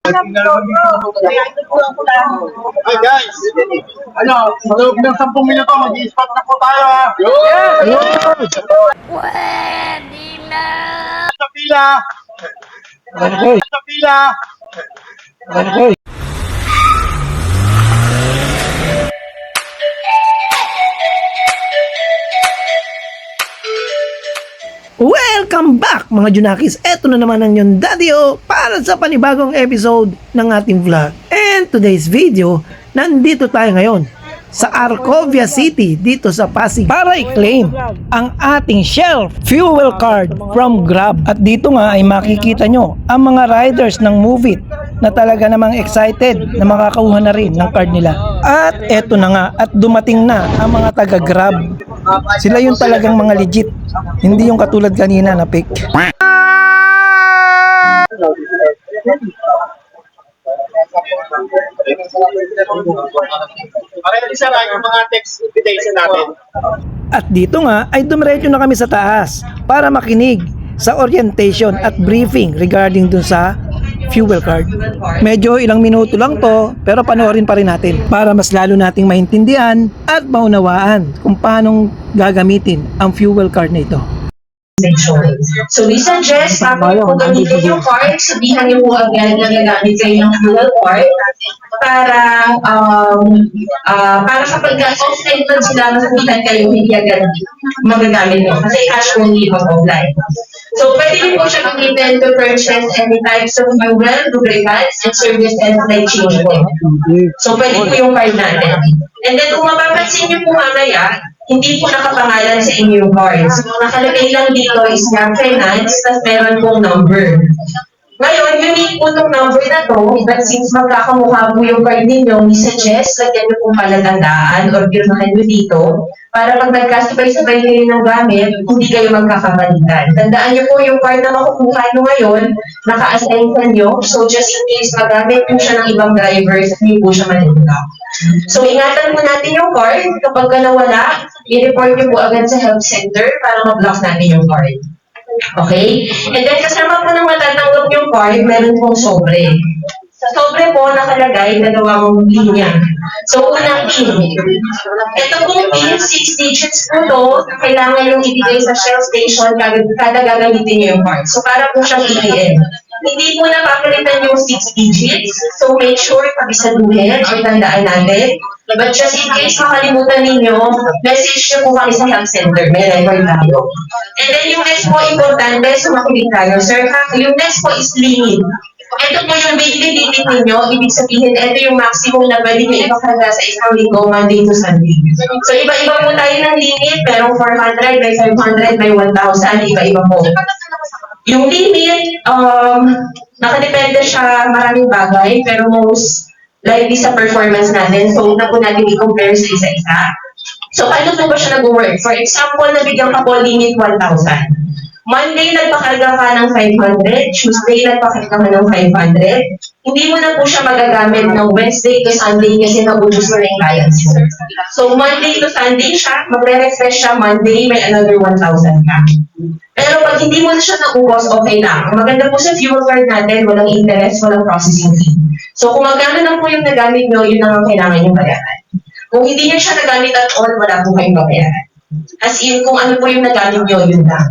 Hey guys, sa loob ng 10 minuto, mag-i-spot na po tayo ha. Pwede na! Sa pila! Sa pila! Welcome back mga Junakis! Eto na naman ang yung Daddy O para sa panibagong episode ng ating vlog. And today's video, nandito tayo ngayon sa Arcovia City dito sa Pasig para i-claim ang ating Shell fuel card from Grab. At dito nga ay makikita nyo ang mga riders ng Move It na talaga namang excited na makakakuha na rin ng card nila. At eto na nga at dumating na ang mga taga Grab. Sila yung talagang mga legit, hindi yung katulad kanina na fake. Pakilala lang yung mga text invitation natin. At dito nga ay dumiretso na kami sa taas para makinig sa orientation at briefing regarding dun sa fuel card. Medyo ilang minuto lang to pero panoorin pa rin natin para mas lalo nating maintindihan at maunawaan kung paano gagamitin ang fuel card na ito. So we suggest bago po gamitin yung card, sabihan niyo po agad na gagamit kayo ng fuel card para kapag offline man sila masabitan kayo, hindi agad magagamit mo kasi cash only pag offline. So pwede rin po siya gamitin to purchase any types of fuel, lubricants, and services like change point. So pwede po yung card natin. And then kung mapapansin niyo po mamaya, hindi po nakapangalan sa inyong card. So, nakalagay lang dito is Grab Finance, tapos meron pong number. Ngayon, unique po itong number na to, but since magkakamukha po yung card ninyo, we suggest lagyan nyo pong palatandaan or pirmahan nyo dito para pag nagkasabay-sabay kayo ng gamit, hindi kayo magkakabalitan. Tandaan nyo po yung card na makukuha nyo ngayon, naka-assign sa nyo, so just in case magamit nyo siya ng ibang drivers, hindi po siya malulunod. So, ingatan po natin yung card. Kapag ka nawala, i-report nyo po agad sa help center para ma-block natin yung card. Okay? And then, kasama po ng matatanggap yung card, meron pong sobre. Sa sobre po, nakalagay dalawang linya. So, unang PIN. Ito pong PIN, 6 digits po to, na kailangan yung ibigay sa Shell station kada gagamitin nyo yung card. So, para po siyang ATM. Hindi po napapalitan yung 6 digits. So, make sure pabisaduhin or tandaan natin. But just in case makalimutan ninyo, message nyo po kami sa help center. May record tayo. And then yung next po, importante, so makinig tayo. Sir, yung next po is limit. Ito po yung daily limit ninyo. Ibig sabihin, ito yung maximum na pwede nyo ipakarga sa isang linggo, Monday to Sunday. So, iba-iba po tayo ng limit. Merong 400, may 500, may 1,000. Iba-iba po. Yung limit, nakadepende siya maraming bagay, pero most likely sa performance natin. So, huwag na po natin i-compare sa isa-isa. So, paano po ba siya nag-work? For example, nabigyan ka po limit 1,000. Monday, nagpakarga ka ng 500. Tuesday, nagpakarga ka ng 500. Hindi mo na po siya magagamit ng Wednesday to Sunday kasi naubos mo na yung balance mo. So, Monday to Sunday siya, magre-refresh siya Monday, may another 1,000 ka. Pero pag hindi mo na siya naubos, okay lang. Ang maganda po sa fuel card natin, walang interest, walang processing fee. So, kung magkano lang po yung nagamit nyo, yun lang ang kailangan yung bayaran. Kung hindi nyo siya nagamit at all, wala po kayong bayaran. As in, kung ano po yung nagamit nyo, yun lang.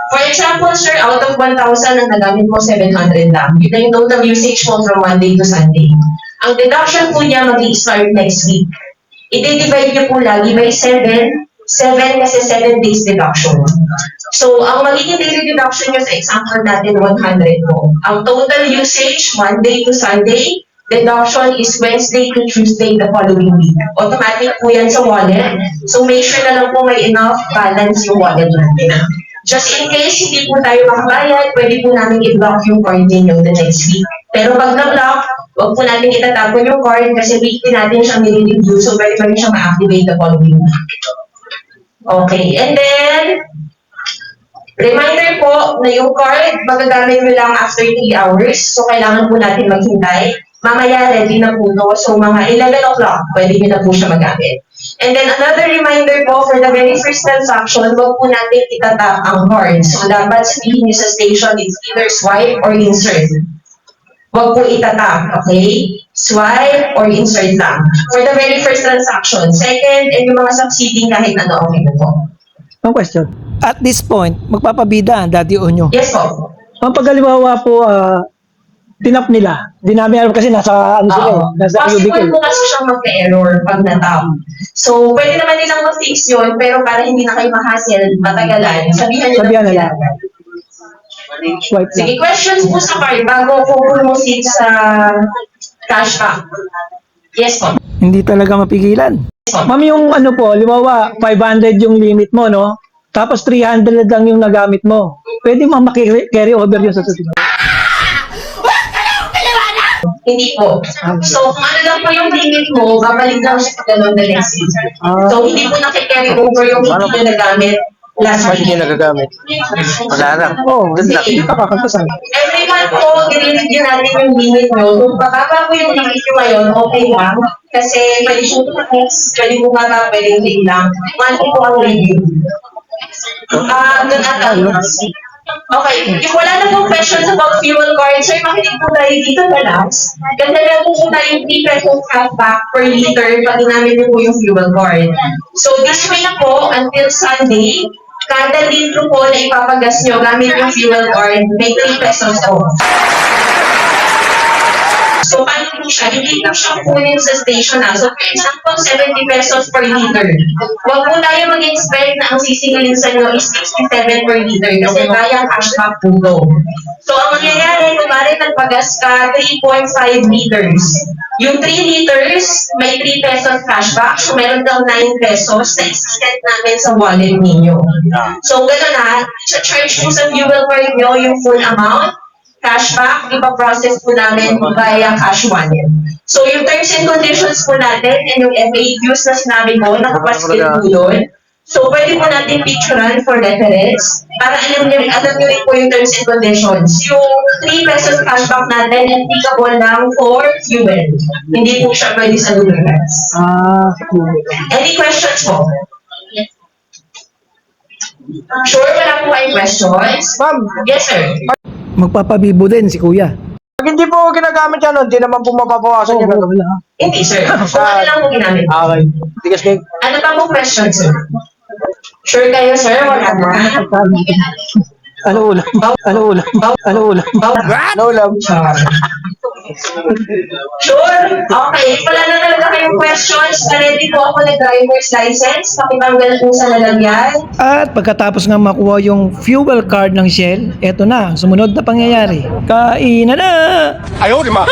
For example, sir, out of 1,000, ang nagamit mo 700 lang. Yun na yung total usage mo from Monday to Sunday. Ang deduction po niya mag-i-start next week. I-divide nyo po lagi by 7 kasi 7 days deduction. So, ang magiging daily deduction nyo sa example natin, 100 po. Ang total usage, Monday to Sunday, deduction is Wednesday to Tuesday the following week. Automatic po yan sa wallet. So, make sure na lang po may enough balance yung wallet natin. Just in case hindi po tayo makabayad, pwede po namin i-block yung card ninyo the next week. Pero pag na-block, huwag po natin itatapon yung card kasi weekly natin siyang nire-review. So, pwede pa rin siyang ma-activate the following week. Okay, and then, reminder po na yung card, magagamit mo lang after 3 hours. So, kailangan po natin maghintay. Mamaya, ready na po to. So, mga 11 o'clock, pwede nyo na po siya magamit. And then, another reminder po, for the very first transaction, huwag po natin itatap ang card. So, dapat sabihin nyo sa station, it's either swipe or insert. Huwag po itatap, okay? Swipe or insert lang. For the very first transaction. Second, and yung mga succeeding kahit ano, okay na po. Ang question. At this point, magpapabida ang Daddy Onyo. Yes po. Ang pagkaliwawa po, tinap nila. Di namin alam kasi nasa, ano sila eh, nasa Possible cubicle. po kasi siyang magka-error pag natap. So, pwede naman nilang ma-fix yun, pero para hindi na kayo ma-hassle, matagalan, sabihan nyo Sabihan na nila. Swipe Sige, lang. questions po sa card bago ko proceed sa cashback. Yes po. Hindi talaga mapigilan. Ma'am, yung ano po, limawa, 500 yung limit mo, no? Tapos 300 lang yung nagamit mo. Pwede mo carry over yun sa susunod. Hindi po. So, kung ano lang po yung limit mo, babalik lang siya sa ganun the next week. So, hindi po nakikarry over yung hindi nyo nagamit last Bakit week. niya nagagamit? Wala lang. Oo, hindi ka kakasasan. Every month po, i-review natin yung limit nyo. Kung bababa po yung limit nyo ngayon, okay lang. Kasi pwede po next, pwede po baba, pwede hindi lang. Monthly po ang review. Doon ata. Okay, yung wala na pong questions about fuel card, sir, makinig po tayo dito na last. Ganda na po tayong 3 pesos cashback per liter pag ginamit niyo po yung fuel card. So this week po, until Sunday, kada litro po na ipapagas nyo gamit yung fuel card, may 3 pesos off. So, paano po siya? Hindi po siya kunin sa station na. So, for example, 70 pesos per liter. Huwag po tayo mag-expect na ang sisingilin sa inyo is 67 per liter kasi kaya cashback po to. So, ang mangyayari, kumari nagpagas ka 3.5 liters. Yung 3 liters, may 3 pesos cashback. So, meron daw 9 pesos na isi-set namin sa wallet ninyo. So, gano'n na, sa charge po sa fuel card nyo yung full amount, cashback, ipaprocess po namin via cash wallet. So, yung terms and conditions po natin and yung FAQs na sinabi ko, nakapaskil po doon. So, pwede po natin picturean for reference para alam nyo rin po yung terms and conditions. Yung 3 pesos cashback natin, applicable lang for fuel. Hindi po siya pwede sa lubricants. Any questions po? Sure, wala po kayong questions? Ma'am, Yes, sir. Magpapabibo din si Kuya. pag hindi po ginagamit yan, hindi naman po mapapawasan Oo, yan. wala. Hindi, sir. Kung ano lang po ginamit. Okay. Tigas kayo. Ano pa po question, sir? Sure kayo, sir? Wala na? Ano ulam? Ano ulam? Ano ulam? No love. Sure? Okay. Wala na talaga kayong questions. Ready po ako ng driver's license. Pakitanggal po sa lalagyan. At pagkatapos nga makuha yung fuel card ng Shell, eto na, sumunod na pangyayari. Kainan na! Ayaw, di ma.